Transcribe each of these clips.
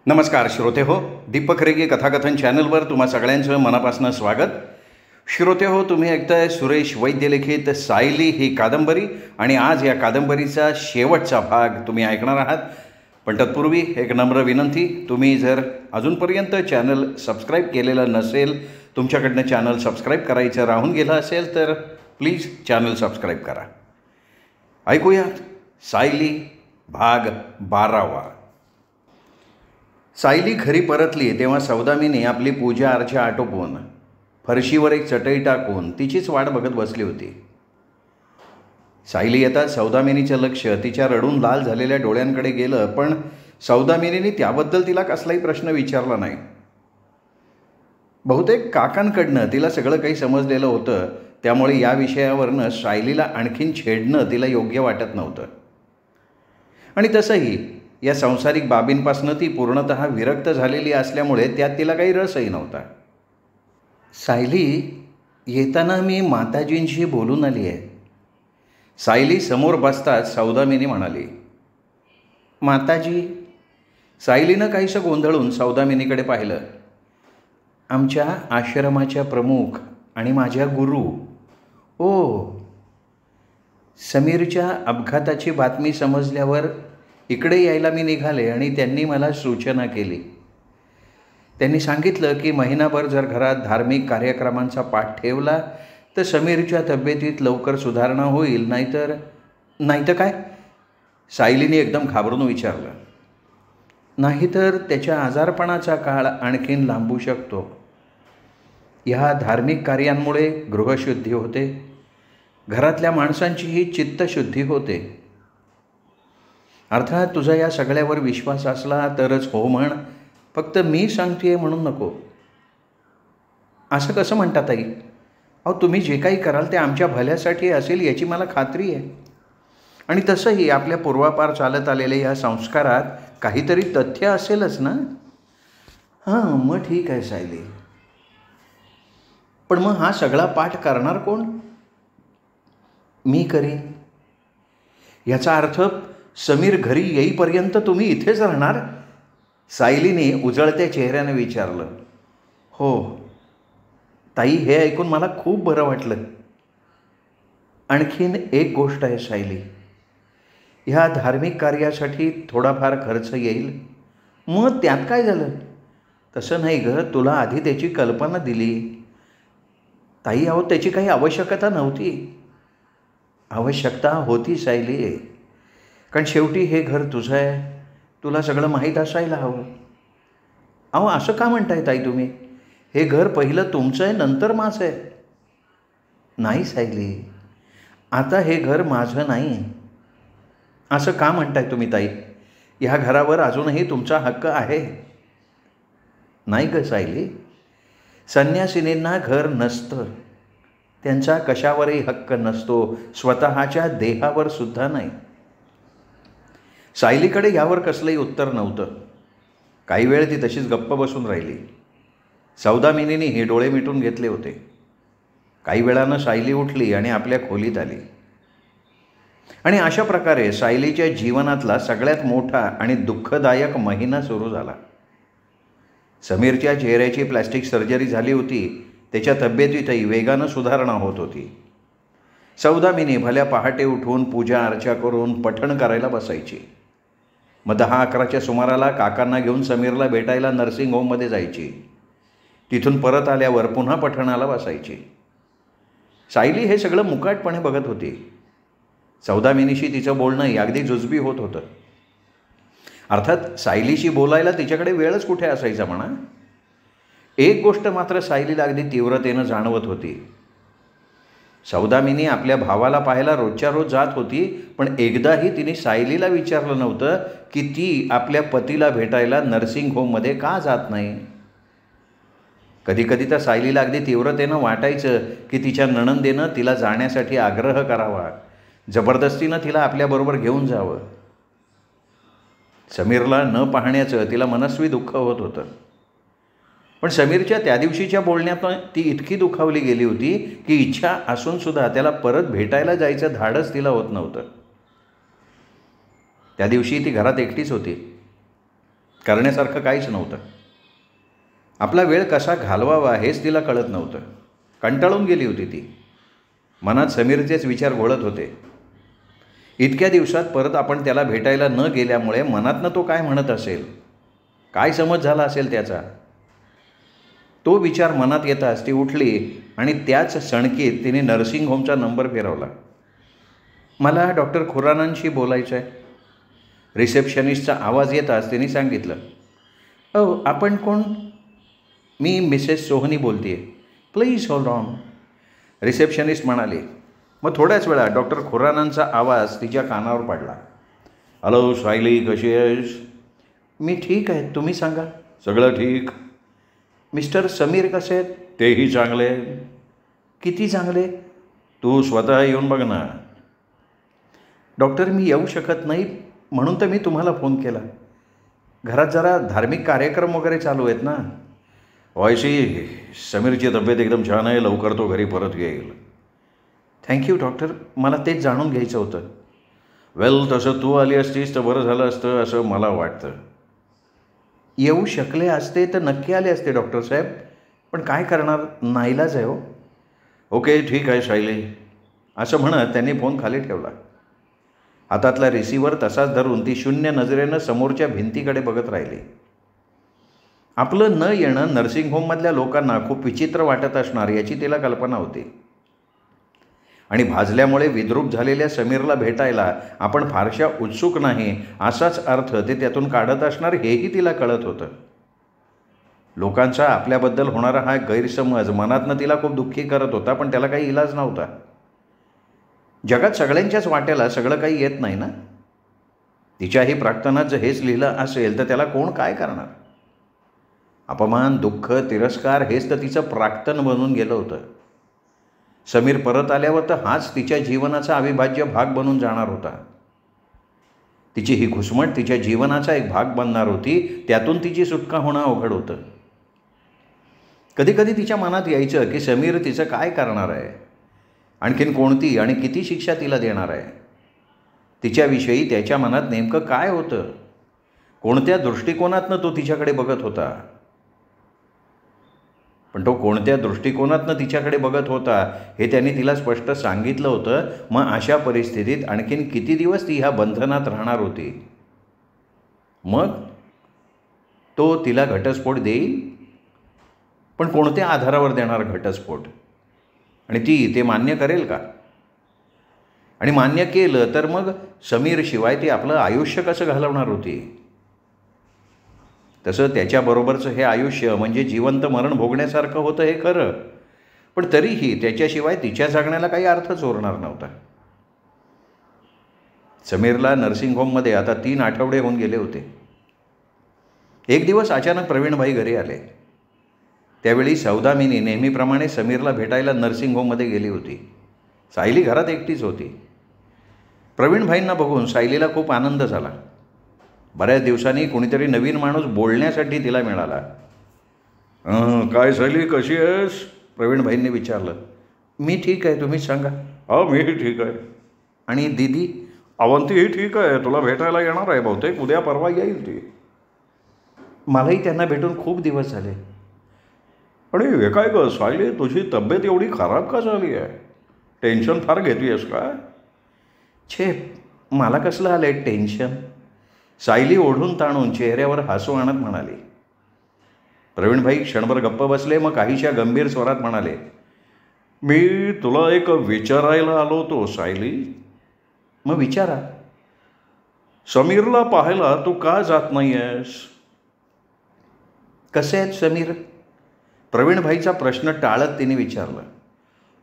नमस्कार श्रोते हो, दीपक रेगे कथाकथन चॅनलवर तुम्हा सगळ्यांचं मनापासून स्वागत. श्रोते हो, तुम्ही ऐकताय सुरेश वैद्य लिखित सायली ही कादंबरी आणि आज या कादंबरीचा शेवटचा भाग तुम्ही ऐकणार आहात. पण तत्पूर्वी एक नम्र विनंती, तुम्ही जर अजूनपर्यंत चॅनल सबस्क्राईब केलेलं नसेल, तुमच्याकडनं चॅनल सबस्क्राईब करायचं राहून गेलं असेल तर प्लीज चॅनल सबस्क्राईब करा. ऐकूयात सायली भाग 12. सायली घरी परतली तेव्हा सौदामिनी आपली पूजा अर्चा आटोपवून फरशीवर एक चटई टाकून तिचीच वाट बघत बसली होती. सायली येताच सौदामिनीचं लक्ष तिच्या रडून लाल झालेल्या डोळ्यांकडे गेलं, पण सौदामिनीने त्याबद्दल तिला कसलाही प्रश्न विचारला नाही. बहुतेक काकांकडनं तिला सगळं काही समजलेलं होतं, त्यामुळे या विषयावरनं सायलीला आणखीन छेडणं तिला योग्य वाटत नव्हतं. आणि तसंही या सांसारिक बाबींपासनं ती पूर्णतः विरक्त झालेली असल्यामुळे त्यात तिला काही रसही नव्हता. सायली, येताना मी माताजींशी बोलून आली आहे. सायली समोर बसताच सौदामिनी म्हणाली. माताजी? सायलीनं काहीसं गोंधळून सौदामिनीकडे पाहिलं. आमच्या आश्रमाच्या प्रमुख आणि माझ्या गुरु. ओ. समीरच्या अपघाताची बातमी समजल्यावर इकडे यायला मी निघाले आणि त्यांनी मला सूचना केली. त्यांनी सांगितलं की महिनाभर जर घरात धार्मिक कार्यक्रमांचा पाठ ठेवला तर समीरच्या तब्येतीत लवकर सुधारणा होईल, नाहीतर काय? सायलीने एकदम घाबरून विचारलं. नाहीतर त्याच्या आजारपणाचा काळ आणखीन लांबू शकतो. ह्या धार्मिक कार्यांमुळे गृहशुद्धी होते, घरातल्या माणसांचीही चित्तशुद्धी होते. अर्थात तुझा या सगळ्यावर विश्वास असला तरच हो म्हण, फक्त मी सांगते म्हणून नको. असं कसं म्हणता ताई? अहो, तुम्ही जे काही कराल ते आमच्या भल्यासाठी असेल याची मला खात्री आहे. आणि तसंही आपल्या पूर्वापार चालत आलेल्या या संस्कारात काहीतरी तथ्य असेलच ना? हां, मग ठीक आहे सायली. पण मग हा सगळा पाठ करणार कोण? मी करीन. याचा अर्थ समीर घरी येईपर्यंत तुम्ही इथेच राहणार? सायलीने उजळत्या चेहऱ्याने विचारलं. हो ताई, हे ऐकून मला खूप बरं वाटलं. आणखीन एक गोष्ट आहे सायली, ह्या धार्मिक कार्यासाठी थोडाफार खर्च येईल. मग त्यात काय झालं? तसं नाही गं, तुला आधी त्याची कल्पना दिली. ताई अहो, त्याची काही आवश्यकता नव्हती. आवश्यकता होती सायली, कारण शेवटी हे घर तुझं आहे, तुला सगळं माहीत असायला हवं. अहो, असं का म्हणताय ताई तुम्ही? हे घर पहिलं तुमचं आहे, नंतर माझं आहे. नाही सायली, आता हे घर माझं नाही. असं का म्हणताय तुम्ही ताई? ह्या घरावर अजूनही तुमचा हक्क आहे. नाही गं सायली, संन्यासिनींना घर नसतं, त्यांचा कशावरही हक्क नसतो, स्वतःच्या देहावर सुद्धा नाही. सायलीकडे यावर कसलंही उत्तर नव्हतं. काही वेळ ती तशीच गप्प बसून राहिली. सौदामिनीने हे डोळे मिटून घेतले होते. काही वेळानं सायली उठली आणि आपल्या खोलीत आली. आणि अशा प्रकारे सायलीच्या जीवनातला सगळ्यात मोठा आणि दुःखदायक महिना सुरू झाला. समीरच्या चेहऱ्याची प्लॅस्टिक सर्जरी झाली होती. त्याच्या तब्येतीतही वेगानं सुधारणा होत होती. सौदामिनी भल्या पहाटे उठून पूजा अर्चा करून पठण करायला बसायची. मग 10-11च्या सुमाराला काकांना घेऊन समीरला भेटायला नर्सिंग होममध्ये जायची. तिथून परत आल्यावर पुन्हा पठणाला बसायची. सायली हे सगळं मुकाटपणे बघत होती. सौदामिनीशी तिचं बोलणंही अगदी जुजबी होत होतं. अर्थात सायलीशी बोलायला तिच्याकडे वेळच कुठे असायचा म्हणा. एक गोष्ट मात्र सायलीला अगदी तीव्रतेनं जाणवत होती. सौदामिनी आपल्या भावाला पाहायला रोजच्या रोज जात होती, पण एकदाही तिने सायलीला विचारलं नव्हतं की ती आपल्या पतीला भेटायला नर्सिंग होममध्ये का जात नाही. कधीकधी तर सायलीला अगदी तीव्रतेनं वाटायचं की तिच्या नणंदेनं तिला जाण्यासाठी आग्रह करावा, जबरदस्तीनं तिला आपल्याबरोबर घेऊन जावं. समीरला न पाहण्याचं तिला मनस्वी दुःख होत होतं. पण समीरच्या त्या दिवशीच्या बोलण्यातून ती इतकी दुखावली गेली होती की इच्छा असूनसुद्धा त्याला परत भेटायला जायचं धाडस तिला होत नव्हतं. त्या दिवशी ती घरात एकटीच होती. करण्यासारखं काहीच नव्हतं. आपला वेळ कसा घालवावा हेच तिला कळत नव्हतं. कंटाळून गेली होती ती. मनात समीरचेच विचार घोळत होते. इतक्या दिवसात परत आपण त्याला भेटायला न गेल्यामुळे मनातनं तो काय म्हणत असेल, काय समज झाला असेल त्याचा. तो विचार मनात येताच ती उठली आणि त्याच सणकीत तिने नर्सिंग होमचा नंबर फिरवला. मला डॉक्टर खुरानांशी बोलायचं आहे. रिसेप्शनिस्टचा आवाज येताच तिने सांगितलं. आपण कोण? मी मिसेस सोहनी बोलते आहे. Please hold on. रिसेप्शनिस्ट म्हणाली. मग थोड्याच वेळात डॉक्टर खुरानांचा आवाज तिच्या कानावर पडला. हॅलो सायली, कशी आहेस? मी ठीक आहे, तुम्ही सांगा. सगळं ठीक. मिस्टर समीर कसे आहेत? तेही चांगले. किती चांगले? तू स्वतः येऊन बघ ना. डॉक्टर, मी येऊ शकत नाही म्हणून तर मी तुम्हाला फोन केला. घरात जरा धार्मिक कार्यक्रम वगैरे चालू आहेत ना. व्हायची समीरची तब्येत एकदम छान आहे, लवकर तो घरी परत येईल. थँक्यू डॉक्टर, मला तेच जाणून घ्यायचं होतं. वेल, तसं तू आली असतीस तर बरं झालं असतं असं मला वाटतं. येऊ शकले असते तर नक्की आले असते डॉक्टर साहेब, पण काय करणार, नाईलाज आहे हो. ओके, ठीक आहे सायली, असं म्हणत त्यांनी फोन खाली ठेवला. हातातला रिसिव्हर तसाच धरून ती शून्य नजरेनं समोरच्या भिंतीकडे बघत राहिली. आपलं न येणं नर्सिंग होममधल्या लोकांना खूप विचित्र वाटत असणार याची तिला कल्पना होती. आणि भाजल्यामुळे विद्रूप झालेल्या समीरला भेटायला आपण फारशा उत्सुक नाही असाच अर्थ ते त्यातून काढत असणार हेही तिला कळत होतं. लोकांचा आपल्याबद्दल होणारा हा गैरसमज मनातनं तिला खूप दुःखी करत होता, पण त्याला काही इलाज नव्हता. जगात सगळ्यांच्याच वाट्याला सगळं काही येत नाही ना. तिच्याही प्रार्थनात जर हेच लिहिलं असेल तर त्याला कोण काय करणार. अपमान, दुःख, तिरस्कार हेच तर तिचं प्राक्तन बनून गेलं होतं. समीर परत आल्यावर तर हाच तिच्या जीवनाचा अविभाज्य भाग बनून जाणार होता. तिची ही घुसमट तिच्या जीवनाचा एक भाग बनणार होती. त्यातून तिची सुटका होणं अवघड होतं. कधीकधी तिच्या मनात यायचं की समीर तिचं काय करणार आहे, आणखीन कोणती आणि किती शिक्षा तिला देणार आहे. तिच्याविषयी त्याच्या मनात नेमकं काय होतं, कोणत्या दृष्टिकोनातनं तो तिच्याकडे बघत होता. पण तो कोणत्या दृष्टिकोनातनं तिच्याकडे बघत होता हे त्यांनी तिला स्पष्ट सांगितलं होतं. मग अशा परिस्थितीत आणखीन किती दिवस ती ह्या बंधनात राहणार होती. मग तो तिला घटस्फोट देईल, पण कोणत्या आधारावर देणार घटस्फोट, आणि ती ते मान्य करेल का? आणि मान्य केलं तर मग समीरशिवाय ती आपलं आयुष्य कसं घालवणार होती. तसं त्याच्याबरोबरचं हे आयुष्य म्हणजे जिवंत मरण भोगण्यासारखं होतं हे खरं, पण तरीही त्याच्याशिवाय तिच्या जगण्याला काही अर्थच उरणार नव्हता. समीरला नर्सिंग होममध्ये आता 3 आठवडे होऊन गेले होते. एक दिवस अचानक प्रवीणभाई घरी आले. त्यावेळी सौदामिनी नेहमीप्रमाणे समीरला भेटायला नर्सिंग होममध्ये गेली होती. सायली घरात एकटीच होती. प्रवीणभाईंना बघून सायलीला खूप आनंद झाला. बऱ्याच दिवसांनी कोणीतरी नवीन माणूस बोलण्यासाठी तिला मिळाला. काय सायली, कशी आहेस? प्रवीणभाईंनी विचारलं. मी ठीक आहे, तुम्हीच सांगा. मीही ठीक आहे. आणि दीदी? अवंतीही ठीक आहे, तुला भेटायला येणार आहे, बहुतेक उद्या परवा येईल ती. मलाही त्यांना भेटून खूप दिवस झाले. आणि हे काय ग सायली, तुझी तब्येत एवढी खराब का झाली आहे? टेन्शन फार घेते आहेस का? छे, मला कसलं आलं आहे टेन्शन. सायली ओढून ताणून चेहऱ्यावर हसू आणत म्हणाली. प्रवीणभाई क्षणभर गप्प बसले, मग काहीशा गंभीर स्वरात म्हणाले. मी तुला एक विचारायला आलो होतो सायली. मग विचारा. समीरला पाहायला तू का जात नाही आहेस? कसे आहेत समीर? प्रवीणभाईचा प्रश्न टाळत तिने विचारलं.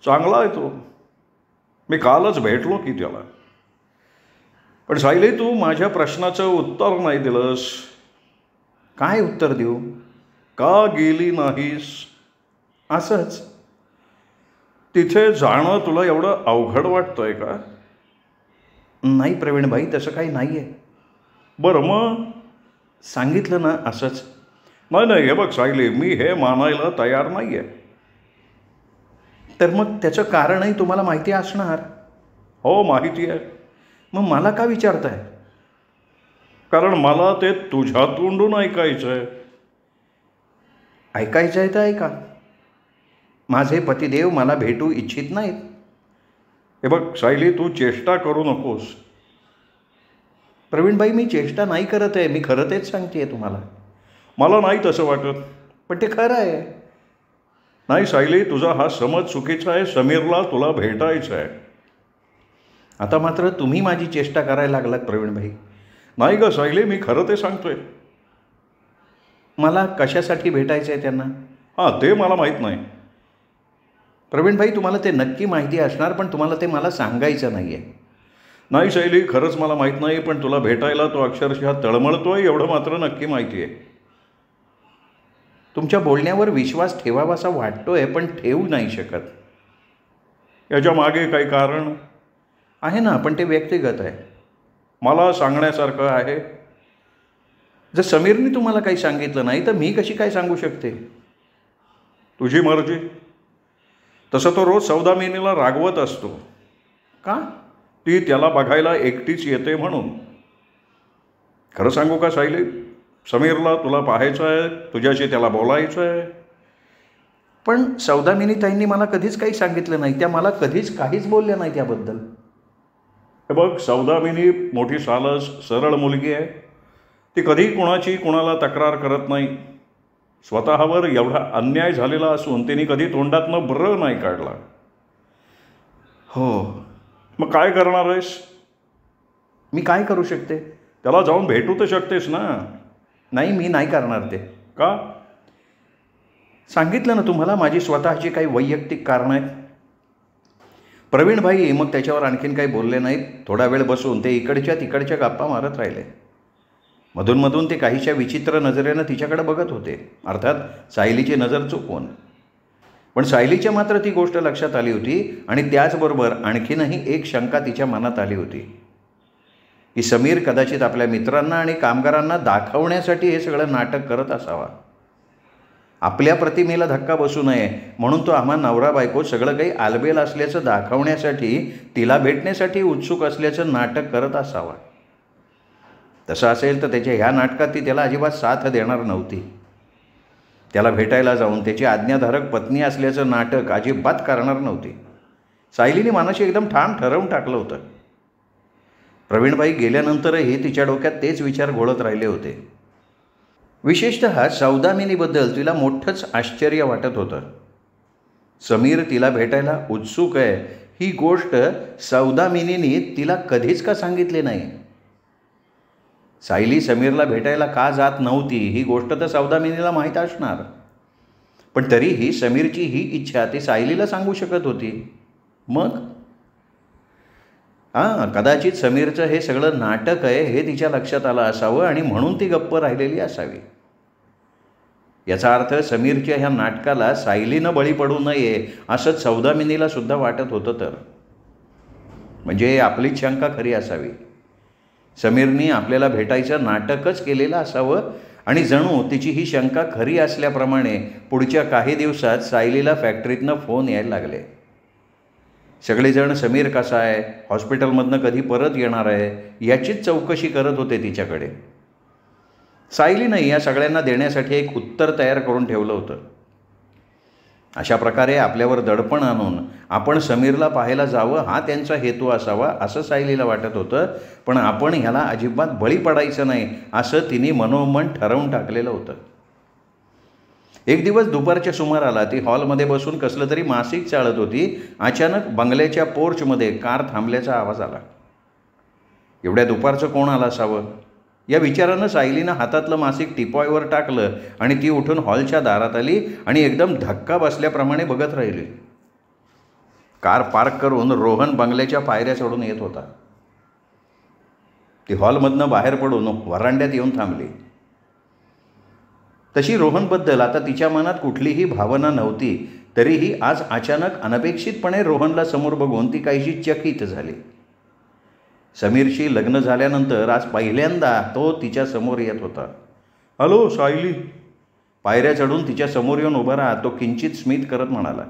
चांगला आहे तो, मी कालच भेटलो की त्याला. पण सायली, तू माझ्या प्रश्नाचं उत्तर नाही दिलंस. काय उत्तर देऊ? का गेली नाहीस? असंच. तिथे जाणं तुला एवढं अवघड वाटतंय का? नाही प्रवीणभाई, तसं काही नाही आहे. बरं मग? सांगितलं ना, असंच. नाही, हे बघ सायली, मी हे मानायला तयार नाही आहे. तर मग त्याचं कारणही तुम्हाला माहिती असणार. हो, माहिती आहे. मग मला का विचारताय? कारण मला ते तुझ्या तोंडून ऐकायचं आहे. ऐकायचं आहे तर ऐका. माझे पतिदेव मला भेटू इच्छित नाहीत. हे बघ सायली, तू चेष्टा करू नकोस. प्रवीणभाई, मी चेष्टा नाही करत आहे. मी खरं तेच सांगते आहे तुम्हाला. मला नाही तसं वाटत. पण ते खरं आहे. नाही सायली, तुझा हा समज चुकीचा आहे. समीरला तुला भेटायचं आहे. आता मात्र तुम्ही माझी चेष्टा करायला लागलात प्रवीणभाई. नाही ग सायली, मी खरं ते सांगतोय. मला कशासाठी भेटायचं आहे त्यांना? हां, ते मला माहीत नाही. प्रवीणभाई, तुम्हाला ते नक्की माहिती असणार, पण तुम्हाला ते मला सांगायचं नाही आहे. नाही शैली, खरंच मला माहीत नाही, पण तुला भेटायला तो अक्षरशः तळमळतोय एवढं मात्र नक्की माहिती आहे. तुमच्या बोलण्यावर विश्वास ठेवावासा वाटतोय, पण ठेवू नाही शकत. याच्या मागे काही कारण आहे ना, पण ते व्यक्तिगत आहे. मला सांगण्यासारखं आहे. जर समीरने तुम्हाला काही सांगितलं नाही तर मी कशी काय सांगू शकते? तुझी मर्जी. तसं तो रोज सौदामिनीला रागवत असतो. का? ती त्याला बघायला एकटीच येते म्हणून. खरं सांगू का सायली, समीरला तुला पाहायचं आहे, तुझ्याशी त्याला बोलायचं आहे. पण सौदामिनी ताईंनी मला कधीच काही सांगितलं नाही. त्या मला कधीच काहीच बोलल्या नाही त्याबद्दल. हे बघ, सौदामिनी मोठी सालस सरळ मुलगी आहे. ती कधी कुणाला तक्रार करत नाही. स्वतःवर एवढा अन्याय झालेला असून तिने कधी तोंडातनं ब्र नाही काढला. हो. मग काय करणार आहेस? मी काय करू शकते? त्याला जाऊन भेटू तर शकतेस ना. नाही, मी नाही करणार ते. का? सांगितलं ना तुम्हाला, माझी स्वतःची काही वैयक्तिक कारणं आहेत. प्रवीणभाई मग त्याच्यावर आणखीन काही बोलले नाहीत. थोडा वेळ बसून ते इकडच्या तिकडच्या गप्पा मारत राहिले. मधूनमधून ते काहीशा विचित्र नजरेनं तिच्याकडे बघत होते, अर्थात सायलीची नजर चुकवून. पण सायलीच्या मात्र ती गोष्ट लक्षात आली होती आणि त्याचबरोबर आणखीनही एक शंका तिच्या मनात आली होती की समीर कदाचित आपल्या मित्रांना आणि कामगारांना दाखवण्यासाठी हे सगळं नाटक करत असावा. आपल्या प्रतिमेला धक्का बसू नये म्हणून तो आम्हा नवरा बायको सगळं काही आलबेल असल्याचं दाखवण्यासाठी, तिला भेटण्यासाठी उत्सुक असल्याचं नाटक करत असावा. तसं असेल तर त्याच्या ह्या नाटकात ती त्याला अजिबात साथ देणार नव्हती. त्याला भेटायला जाऊन त्याची आज्ञाधारक पत्नी असल्याचं नाटक अजिबात करणार नव्हती. सायलीने मनाशी एकदम ठाम ठरवून टाकलं होतं. प्रवीणबाई गेल्यानंतरही तिच्या डोक्यात तेच विचार घोळत राहिले होते. विशेषतः सौदामिनीबद्दल तिला मोठंच आश्चर्य वाटत होतं. समीर तिला भेटायला उत्सुक आहे ही गोष्ट सौदामिनीने तिला कधीच का सांगितली नाही. सायली समीरला भेटायला का जात नव्हती ही गोष्ट तर सौदामिनीला माहीत असणार, पण तरीही समीरची ही इच्छा ती सायलीला सांगू शकत होती. मग कदाचित समीरचं हे सगळं नाटक आहे हे तिच्या लक्षात आलं असावं आणि म्हणून ती गप्प राहिलेली असावी. याचा अर्थ समीरच्या ह्या नाटकाला सायलीनं बळी पडू नये असं सौदामिनीला सुद्धा वाटत होतं. तर म्हणजे आपलीच शंका खरी असावी. समीरनी आपल्याला भेटायचं नाटकच केलेलं असावं आणि जणू तिची ही शंका खरी असल्याप्रमाणे पुढच्या काही दिवसात सायलीला फॅक्टरीतनं फोन यायला लागले. सगळेजण समीर कसा आहे, हॉस्पिटलमधनं कधी परत येणार आहे याचीच चौकशी करत होते तिच्याकडे. सायलीनं या सगळ्यांना देण्यासाठी एक उत्तर तयार करून ठेवलं होतं. अशा प्रकारे आपल्यावर दडपण आणून आपण समीरला पाहायला जावं हा त्यांचा हेतू असावा असं सायलीला वाटत होतं. पण आपण ह्याला अजिबात बळी पडायचं नाही असं तिने मनोमन ठरवून टाकलेलं होतं. एक दिवस दुपारच्या सुमाराला ती हॉलमध्ये बसून कसलं तरी मासिक चाळत होती. अचानक बंगल्याच्या पोर्चमध्ये कार थांबल्याचा आवाज आला. एवढ्या दुपारचं कोण आलं असावं या विचारानं सायलीनं हातातलं मासिक टिपॉयवर टाकलं आणि ती उठून हॉलच्या दारात आली आणि एकदम धक्का बसल्याप्रमाणे बघत राहिली. कार पार्क करून रोहन बंगल्याच्या पायऱ्या चढून येत होता. ती हॉलमधनं बाहेर पडून व्हरांड्यात येऊन थांबली. तशी रोहनबद्दल आता तिच्या मनात कुठलीही भावना नव्हती, तरीही आज अचानक अनपेक्षितपणे रोहनला समोर बघून ती काहीशी चकित झाली. समीरशी लग्न झाल्यानंतर आज पहिल्यांदा तो तिच्या समोर येत होता. हॅलो सायली. पायऱ्या चढून तिच्या समोर येऊन उभा राहा तो किंचित स्मित करत म्हणाला.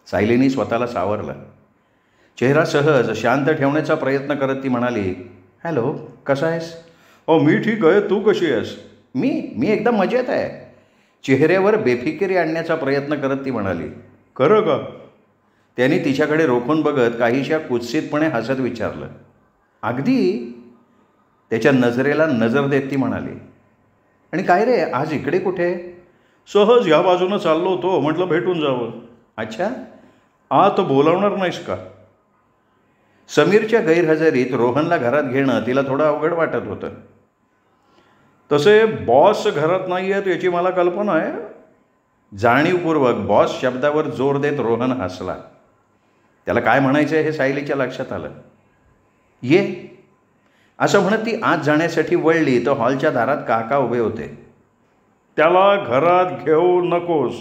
सायलीने स्वतःला सावरलं. चेहरा सहज शांत ठेवण्याचा प्रयत्न करत ती म्हणाली, हॅलो, कसा आहेस? मी ठीक आहे, तू कशी आहेस? मी मी एकदम मजेत आहे. चेहऱ्यावर बेफिकिरी आणण्याचा प्रयत्न करत ती म्हणाली. खरं का? त्यांनी तिच्याकडे रोखून बघत काहीशा कुत्सितपणे हसत विचारलं. अगदी. त्याच्या नजरेला नजर देत ती म्हणाली. आणि काय रे, आज इकडे कुठे? सहज ह्या बाजूनं चाललो होतो, म्हटलं भेटून जावं. अच्छा. आत बोलावणार नाहीस का? समीरच्या गैरहजेरीत रोहनला घरात घेणं तिला थोडं अवघड वाटत होतं. तसे बॉस घरात नाही आहेत याची मला कल्पना आहे. जाणीवपूर्वक बॉस शब्दावर जोर देत रोहन हसला. त्याला काय म्हणायचं हे सायलीच्या लक्षात आलं. ये असं म्हणत ती आत जाण्यासाठी वळली तर हॉलच्या दारात काका उभे होते. त्याला घरात घेऊ नकोस.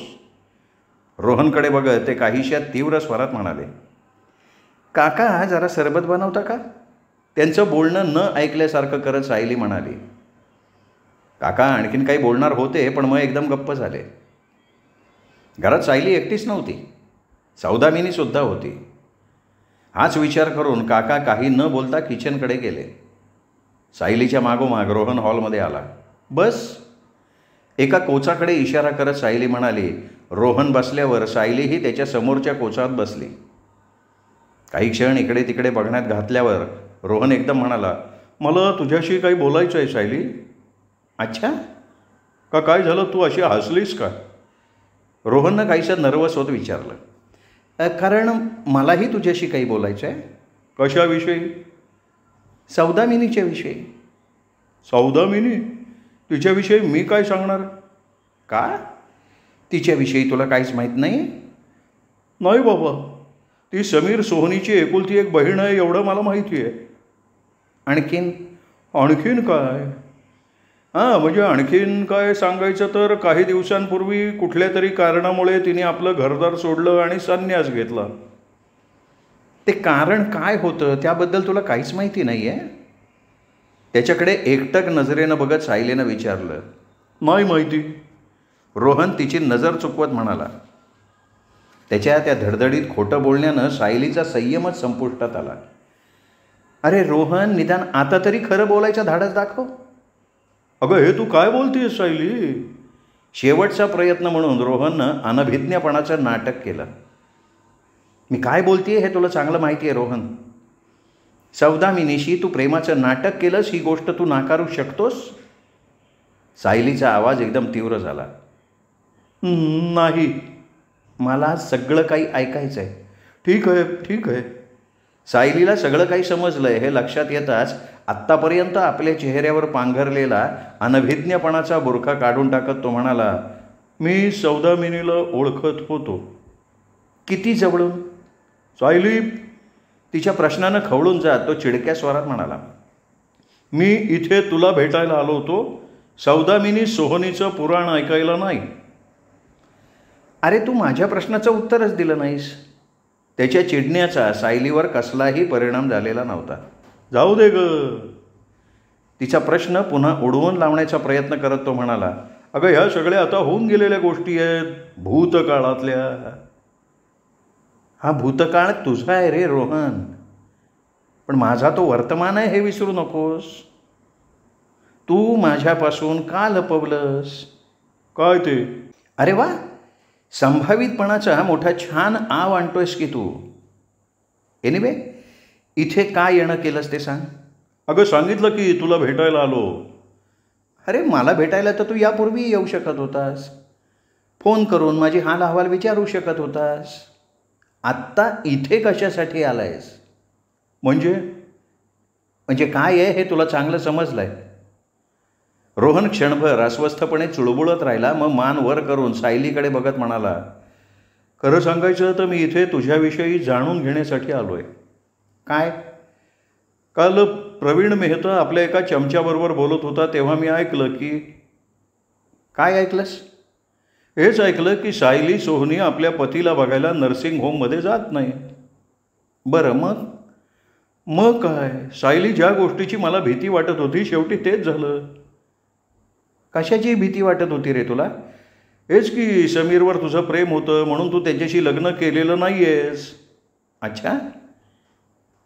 रोहनकडे बघत ते काहीशा तीव्र स्वरात म्हणाले. काका जरा सरबत बनवता का? त्यांचं बोलणं न ऐकल्यासारखं करत सायली म्हणाली. काका आणखीन काही बोलणार होते पण मग एकदम गप्प झाले. घरात सायली एकटीच नव्हती, सौदामिनीसुद्धा होती. हाच विचार करून काका काही न बोलता किचनकडे गेले. सायलीच्या मागोमाग रोहन हॉलमध्ये आला. बस. एका कोचाकडे इशारा करत सायली म्हणाली. रोहन बसल्यावर सायलीही त्याच्या समोरच्या कोचात बसली. काही क्षण इकडे तिकडे बघण्यात घातल्यावर रोहन एकदम म्हणाला, मला तुझ्याशी काही बोलायचं आहे सायली. अच्छा. का काय झालं, तू अशी हसलीस का? रोहननं काहीसं नर्वस होत विचारलं. कारण मलाही तुझ्याशी काही बोलायचं आहे. कशाविषयी? सौदामिनीच्या विषयी. सौदामिनी? तिच्याविषयी मी काय सांगणार? का? तिच्याविषयी तुला काहीच माहीत नाही? नाही बाबा, ती समीर सोहनीची एकुलती एक बहीण आहे एवढं मला माहिती आहे. आणखीन काय? म्हणजे आणखीन काय सांगायचं तर काही दिवसांपूर्वी कुठल्या तरी कारणामुळे तिने आपलं घरदार सोडलं आणि संन्यास घेतला. ते कारण काय होतं त्याबद्दल तुला काहीच माहिती नाही आहे? त्याच्याकडे एकटक नजरेनं बघत सायलीनं विचारलं. नाही माहिती. रोहन तिची नजर चुकवत म्हणाला. त्याच्या त्या धडधडीत खोटं बोलण्यानं सायलीचा संयमच संपुष्टात आला. अरे रोहन, निदान आता तरी खरं बोलायचा धाडस दाखव. अगं हे तू काय बोलतेस सायली? शेवटचा प्रयत्न म्हणून रोहननं अनभिज्ञपणाचं नाटक केलं. मी काय बोलतेय हे तुला चांगलं माहिती आहे रोहन. सौदामिनीशी तू प्रेमाचं नाटक केलंस ही गोष्ट तू नाकारू शकतोस? सायलीचा आवाज एकदम तीव्र झाला. नाही. मला सगळं काही ऐकायचं आहे. ठीक आहे. सायलीला सगळं काही समजलं आहे हे लक्षात येताच आत्तापर्यंत आपल्या चेहऱ्यावर पांघरलेला अनभिज्ञपणाचा बुरखा काढून टाकत तो म्हणाला, मी सौदामिनीला ओळखत होतो. किती जवळून? सायली, तिच्या प्रश्नानं खवळून जात तो चिडक्या स्वरात म्हणाला. मी इथे तुला भेटायला आलो होतो, सौदामिनी सोहनीचं पुराण ऐकायला नाही. अरे तू माझ्या प्रश्नाचं उत्तरच दिलं नाहीस. त्याच्या चिडण्याचा सायलीवर कसलाही परिणाम झालेला नव्हता. जाऊ दे ग. तिचा प्रश्न पुन्हा उडवून लावण्याचा प्रयत्न करत तो म्हणाला, अगं ह्या सगळ्या आता होऊन गेलेल्या गोष्टी आहेत, भूतकाळातल्या. हा भूतकाळ तुझा आहे रे रोहन, पण माझा तो वर्तमान आहे हे विसरू नकोस. तू माझ्यापासून का लपवलंस? काय ते? अरे वा, संभावितपणाचा मोठा छान आव आणतोयस की तू. एनिवे, इथे काय येणं केलंस ते सांग. अगं सांगितलं की तुला भेटायला आलो. अरे मला भेटायला तर तू यापूर्वी येऊ शकत होतास. फोन करून माझी हाल अहवाल विचारू शकत होतास. आत्ता इथे कशासाठी आलायस? म्हणजे काय आहे हे तुला चांगलं समजलं आहे? रोहन क्षणभर अस्वस्थपणे चुळबुळत राहिला. मग मान वर करून सायलीकडे बघत म्हणाला, खरं सांगायचं तर मी इथे तुझ्याविषयी जाणून घेण्यासाठी आलो आहे. काय? काल प्रवीण मेहता आपल्या एका चमच्याबरोबर बोलत होता तेव्हा मी ऐकलं की. काय ऐकलंस? हेच ऐकलं की सायली सोहनी आपल्या पतीला बघायला नर्सिंग होममध्ये जात नाही. बरं मग काय, सायली ज्या गोष्टीची मला भीती वाटत होती शेवटी तेच झालं. कशाची भीती वाटत होती रे तुला? हेच की समीरवर तुझं प्रेम होतं म्हणून तू त्याच्याशी लग्न केलेलं नाही आहेस. अच्छा,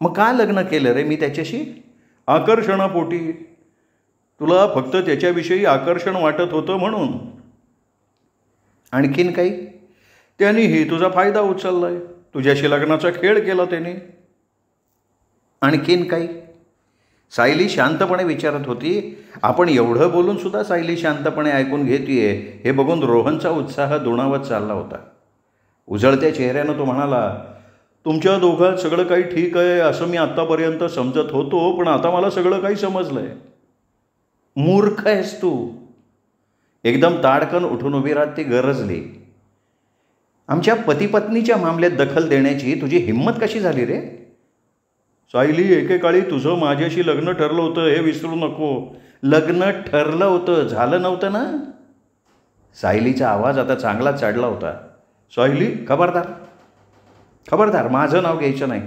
मग का लग्न केलं रे मी त्याच्याशी? आकर्षणापोटी. तुला फक्त त्याच्याविषयी आकर्षण वाटत होतं म्हणून. आणखीन काही? त्यांनीही तुझा फायदा उचललाय. तुझ्याशी लग्नाचा खेळ केला त्याने. आणखीन काही? सायली शांतपणे विचारत होती. आपण एवढं बोलून सुद्धा सायली शांतपणे ऐकून घेतीये हे बघून रोहनचा उत्साह दुणावत चालला होता. उजळत्या चेहऱ्यानं तो म्हणाला, तुमच्या दोघात सगळं काही ठीक आहे असं मी आत्तापर्यंत समजत होतो, पण आता मला सगळं काही समजलंय. मूर्ख आहेस तू. एकदम ताडकन उठून उभी राहत ती गरजली. आमच्या पतीपत्नीच्या मामल्यात दखल देण्याची तुझी हिंमत कशी झाली रे? सायली, एकेकाळी तुझं माझ्याशी लग्न ठरलं होतं हे विसरू नको. लग्न ठरलं होतं, झालं नव्हतं ना? सायलीचा आवाज आता चांगलाच चढला होता. सायली, खबरदार खबरदार, माझं नाव घ्यायचं नाही.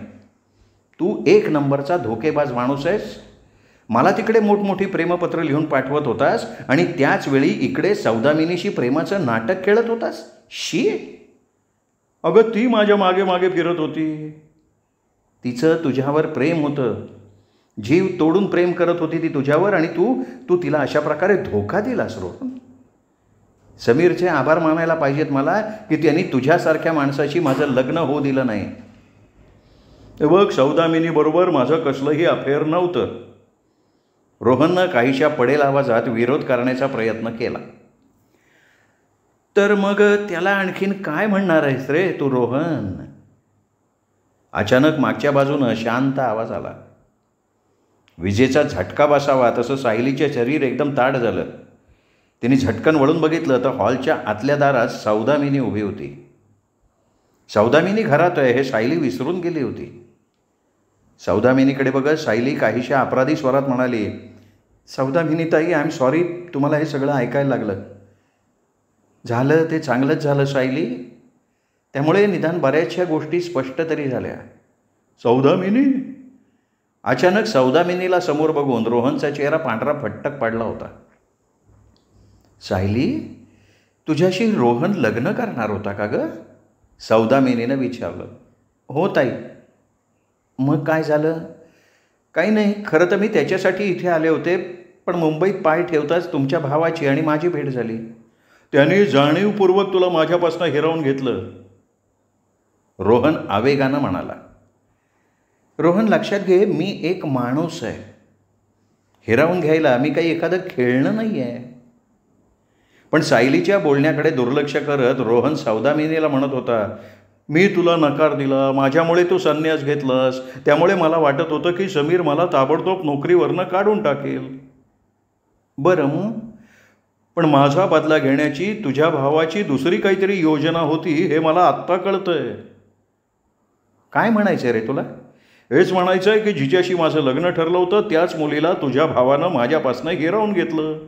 तू एक नंबरचा धोकेबाज माणूस आहेस. मला तिकडे मोठमोठी प्रेमपत्र लिहून पाठवत होतास आणि त्याच वेळी इकडे सौदामिनीशी प्रेमाचं नाटक खेळत होतास. शी. अगं, ती माझ्या मागे मागे फिरत होती. तिचं तुझ्यावर प्रेम होतं. जीव तोडून प्रेम करत होती ती तुझ्यावर आणि तू तिला अशा प्रकारे धोका दिलास रोहन. समीरचे आभार मानायला पाहिजेत मला की त्यांनी तुझ्यासारख्या माणसाशी माझं लग्न होऊ दिलं नाही. बघ, सौदामिनीबरोबर माझं कसलंही अफेअर नव्हतं. रोहननं काहीशा पडेल आवाजात विरोध करण्याचा प्रयत्न केला. तर मग त्याला आणखीन काय म्हणणार आहेस रे तू रोहन? अचानक मागच्या बाजूनं शांत आवाज आला. विजेचा झटका बसावा तसं सायलीचे शरीर एकदम ताठ झालं. तिने झटकन वळून बघितलं तर हॉलच्या आतल्या दारात सौदामिनी उभी होती. सौदामिनी घरात आहे हे सायली विसरून गेली होती. सौदामिनीकडे बघत सायली काहीशा अपराधी स्वरात म्हणाली, सौदामिनी ताई, आय एम सॉरी तुम्हाला हे सगळं ऐकायला लागलं. झालं ते चांगलंच झालं सायली. त्यामुळे निदान बऱ्याचशा गोष्टी स्पष्ट तरी झाल्या. सौदामिनी? अचानक सौदामिनीला समोर बघून रोहनचा चेहरा पांढरा फट्टक पडला होता. सायली, तुझ्याशी रोहन लग्न करणार होता का गं? सौदामिनीनं विचारलं. हो ताई. मग काय झालं? काही नाही, खरं तर मी त्याच्यासाठी इथे आले होते, पण मुंबईत पाय ठेवताच तुमच्या भावाची आणि माझी भेट झाली. त्याने जाणीवपूर्वक तुला माझ्यापासून हिरावून घेतलं, रोहन आवेगानं म्हणाला. रोहन, लक्षात घे, मी एक माणूस आहे. हिरावून घ्यायला मी काही एखादं खेळणं नाही आहे. पण सायलीच्या बोलण्याकडे दुर्लक्ष करत रोहन सौदामिनीला म्हणत होता, मी तुला नकार दिला, माझ्यामुळे तू संन्यास घेतलास, त्यामुळे मला वाटत होतं की समीर मला ताबडतोब नोकरीवरनं काढून टाकेल. बरं मग? पण माझा बदला घेण्याची तुझ्या भावाची दुसरी काहीतरी योजना होती हे मला आत्ता कळतंय. काय म्हणायचं आहे रे तुला? हेच म्हणायचं आहे की जिच्याशी माझं लग्न ठरलं होतं त्याच मुलीला तुझ्या भावानं माझ्यापासून हिरावून घेतलं.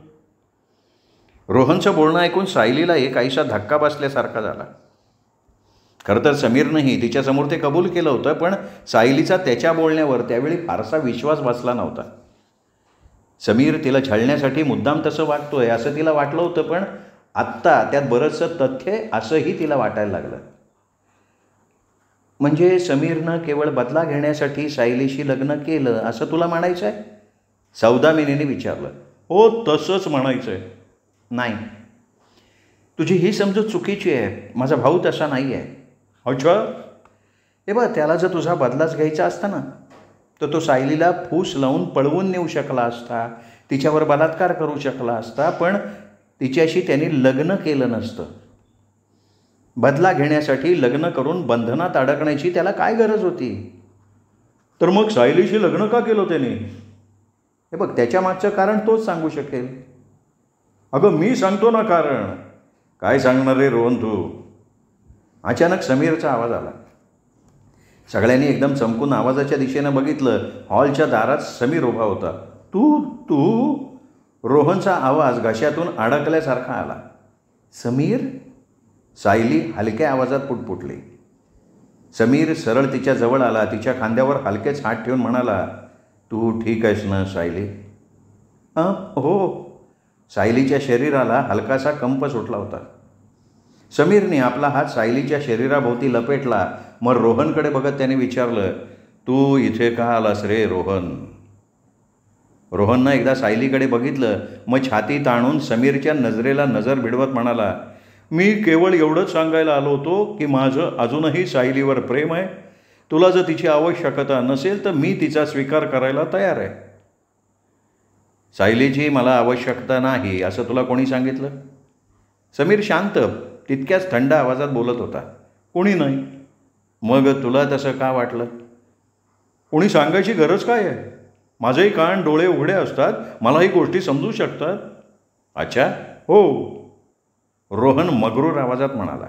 रोहनचं बोलणं ऐकून सायलीला एक काहीसा धक्का बसल्यासारखा झाला. खरं तर समीरनंही तिच्यासमोर ते कबूल केलं होतं, पण सायलीचा त्याच्या बोलण्यावर त्यावेळी फारसा विश्वास बसला नव्हता. समीर तिला छळण्यासाठी मुद्दाम तसं वागतोय असं तिला वाटलं होतं, पण आत्ता त्यात बरंचसं तथ्य आहे असंही तिला वाटायला लागलं. म्हणजे समीरनं केवळ बदला घेण्यासाठी सायलीशी लग्न केलं असं तुला म्हणायचं आहे? सौदामिनीने विचारलं. हो, तसंच म्हणायचं आहे. नाही, तुझी ही समजूत चुकीची आहे. माझा भाऊ तसा नाही आहे. अच्छा? हे बघ, त्याला जर तुझा बदलाच घ्यायचा असता ना तर तो सायलीला फूस लावून पळवून नेऊ शकला असता, तिच्यावर बलात्कार करू शकला असता, पण तिच्याशी त्यांनी लग्न केलं नसतं. बदला घेण्यासाठी लग्न करून बंधनात अडकण्याची त्याला काय गरज होती? तर मग सायलीशी लग्न का केलं त्याने? हे बघ, त्याच्या मागचं कारण तोच सांगू शकेल. अगं, मी सांगतो ना कारण. काय सांगणार रे रोहन तू? अचानक समीरचा आवाज आला. सगळ्यांनी एकदम चमकून आवाजाच्या दिशेनं बघितलं. हॉलच्या दारात समीर उभा होता. तू रोहनचा आवाज घशातून अडकल्यासारखा आला. समीर? सायली हलक्या आवाजात पुटपुटली. समीर सरळ तिच्या जवळ आला. तिच्या खांद्यावर हलकेच हात ठेवून म्हणाला, तू ठीक आहेस ना सायली? हो. सायलीच्या शरीराला हलकासा कंप सुटला होता. समीरने आपला हात सायलीच्या शरीराभोवती लपेटला. मग रोहनकडे बघत त्याने विचारलं, तू इथे का आलास रे रोहन? रोहननं एकदा सायलीकडे बघितलं, मग छाती ताणून समीरच्या नजरेला नजर भिडवत म्हणाला, मी केवळ एवढंच सांगायला आलो होतो की माझं अजूनही सायलीवर प्रेम आहे. तुला जर तिची आवश्यकता नसेल तर मी तिचा स्वीकार करायला तयार आहे. सायलीची मला आवश्यकता नाही असं तुला कोणी सांगितलं? समीर शांत, तितक्याच थंड आवाजात बोलत होता. कोणी नाही. मग तुला तसं का वाटलं? कोणी सांगायची गरज काय आहे? माझेही कान डोळे उघडे असतात, मलाही गोष्टी समजू शकतात. अच्छा, हो, रोहन मगरूर आवाजात म्हणाला.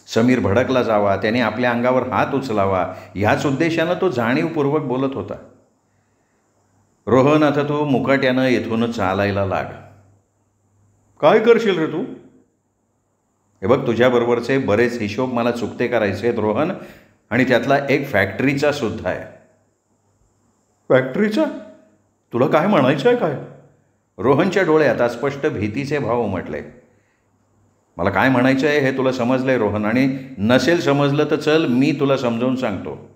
समीर भडकला जावा, त्याने आपल्या अंगावर हात उचलावा ह्याच उद्देशानं तो जाणीवपूर्वक बोलत होता. रोहन, आता तू मुकाट्यानं येथून चालायला लाग. काय करशील रे तू? हे बघ, तुझ्याबरोबरचे बरेच हिशोब मला चुकते करायचे आहेत रोहन, आणि त्यातला एक फॅक्टरीचा सुद्धा आहे. फॅक्टरीचा? तुला काय म्हणायचं आहे काय? रोहनच्या डोळ्यात अस्पष्ट भीतीचे भाव उमटले. मला काय म्हणायचं आहे हे तुला समजलं आहे रोहन, आणि नसेल समजलं तर चल मी तुला समजावून सांगतो.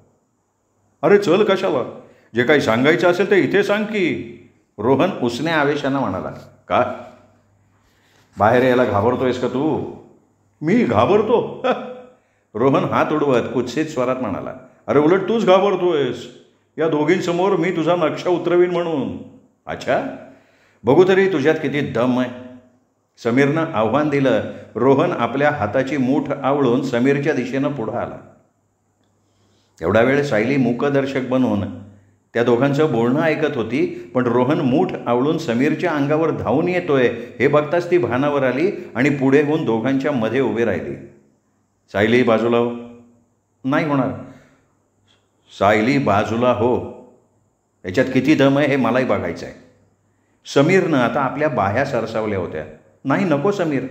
अरे चल कशाला? जे काही सांगायचं असेल ते इथे सांग की. रोहन उसने आवेशानं म्हणाला. का बाहेर यायला घाबरतोयस का तू? मी घाबरतो? रोहन हात उडवत कुत्सित स्वरात म्हणाला. अरे उलट तूच घाबरतोयस. या दोघींसमोर मी तुझा नक्षा उतरवीन म्हणून. अच्छा, बघू तरी तुझ्यात किती दम आहे. समीरनं आव्हान दिलं. रोहन आपल्या हाताची मूठ आवळून समीरच्या दिशेनं पुढं आला. एवढा वेळ सायली मूकदर्शक बनून त्या दोघांचं बोलणं ऐकत होती, पण रोहन मूठ आवळून समीरच्या अंगावर धावून येतोय हे बघताच ती भानावर आली आणि पुढे होऊन दोघांच्या मध्ये उभी राहिली. सायली बाजूला हो. नाही होणार. सायली बाजूला हो. याच्यात किती दम आहे हे मलाही बघायचं आहे. समीरनं आता आपल्या बाह्या सरसावल्या होत्या. नाही, नको समीर.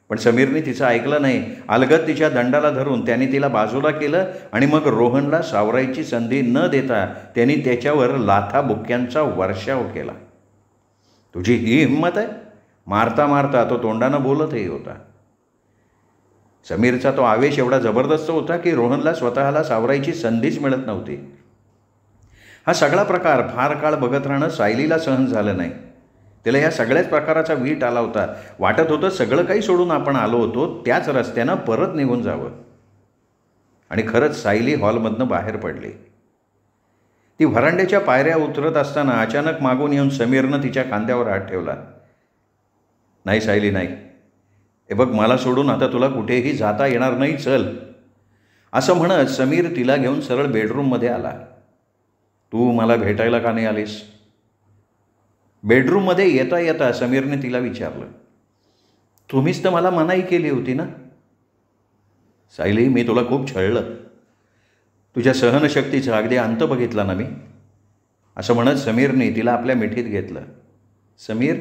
पण समीरने तिचं ऐकलं नाही. अलगद तिच्या दंडाला धरून त्याने तिला बाजूला केलं आणि मग रोहनला सावरायची संधी न देता त्यांनी त्याच्यावर लाथा बुक्क्यांचा वर्षाव केला. तुझी ही हिंमत आहे? मारता मारता तो तोंडानं बोलतही होता. समीरचा तो आवेश एवढा जबरदस्त होता की रोहनला स्वतःला सावरायची संधीच मिळत नव्हती. हा सगळा प्रकार फार काळ बघत राहणं सायलीला सहन झालं नाही. तिला या सगळ्याच प्रकाराचा वीट आला होता. वाटत होतं सगळं काही सोडून आपण आलो होतो त्याच रस्त्यानं परत निघून जावं. आणि खरंच सायली हॉलमधनं बाहेर पडली. ती व्हरांड्याच्या पायऱ्या उतरत असताना अचानक मागून येऊन समीरनं तिच्या खांद्यावर हात ठेवला. नाही सायली, नाही. हे बघ, मला सोडून आता तुला कुठेही जाता येणार नाही, चल. असं म्हणत समीर तिला घेऊन सरळ बेडरूममध्ये आला. तू मला भेटायला का नाही आलीस? बेडरूममध्ये येता येता समीरने तिला विचारलं. तुम्हीच तर मला मनाई केली होती ना? सायली, मी तुला खूप छळलं. तुझ्या सहनशक्तीचा अगदी अंत बघितला ना मी. असं म्हणत समीरने तिला आपल्या मिठीत घेतलं. समीर,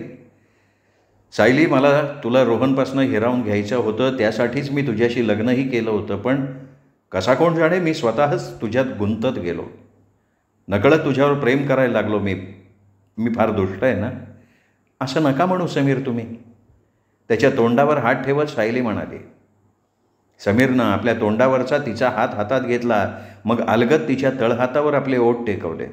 सायली, मला तुला रोहनपासून हिरावून घ्यायचं होतं, त्यासाठीच मी तुझ्याशी लग्नही केलं होतं. पण कसा कोण जाणे मी स्वतःच तुझ्यात गुंतत गेलो. नकळत तुझ्यावर प्रेम करायला लागलो. मी फार दुष्ट आहे ना? असं नका म्हणू समीर तुम्ही. त्याच्या तोंडावर हात ठेवत सायली म्हणाली. समीरनं आपल्या तोंडावरचा तिचा हात हातात घेतला. मग अलगद तिच्या तळहातावर आपले ओठ टेकवले.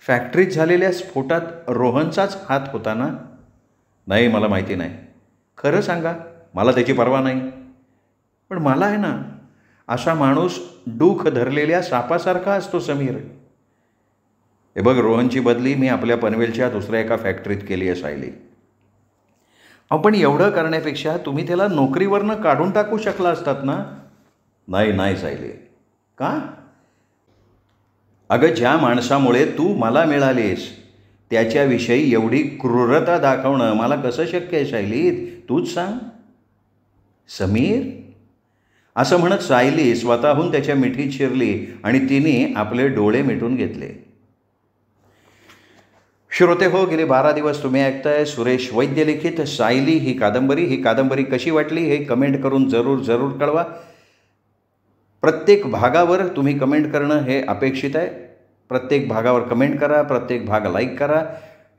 फॅक्टरीत झालेल्या स्फोटात रोहनचाच हात होता ना? नाही, मला माहिती नाही. खरं सांगा, मला त्याची पर्वा नाही. पण मला आहे ना, असा माणूस डूख धरलेल्या सापासारखा असतो समीर. हे बघ, रोहनची बदली मी आपल्या पनवेलच्या दुसऱ्या एका फॅक्टरीत केली आहे सायली. पण एवढं करण्यापेक्षा तुम्ही त्याला नोकरीवरनं काढून टाकू शकला असतात ना? नाही सायली. का? अगं, ज्या माणसामुळे तू मला मिळालीस त्याच्याविषयी एवढी क्रूरता दाखवणं मला कसं शक्य आहे सायली? तूच सांग. समीर, असं म्हणत सायली स्वतःहून त्याच्या मिठीत शिरली आणि तिने आपले डोळे मिटून घेतले. श्रोते हो, गेले 12 दिवस तुम्ही ऐकताय सुरेश वैद्य लिखित सायली ही कादंबरी. ही कादंबरी कशी वाटली हे कमेंट करून जरूर कळवा. प्रत्येक भागावर तुम्ही कमेंट करणं हे अपेक्षित आहे. प्रत्येक भागावर कमेंट करा, प्रत्येक भाग लाईक करा.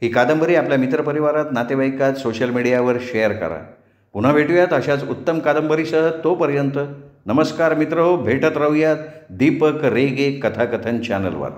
ही कादंबरी आपल्या मित्रपरिवारात, नातेवाईकात, सोशल मीडियावर शेअर करा. पुन्हा भेटूयात अशाच उत्तम कादंबरीसह. तोपर्यंत नमस्कार मित्र हो. भेटत राहूयात दीपक रेगे कथाकथन चॅनलवर.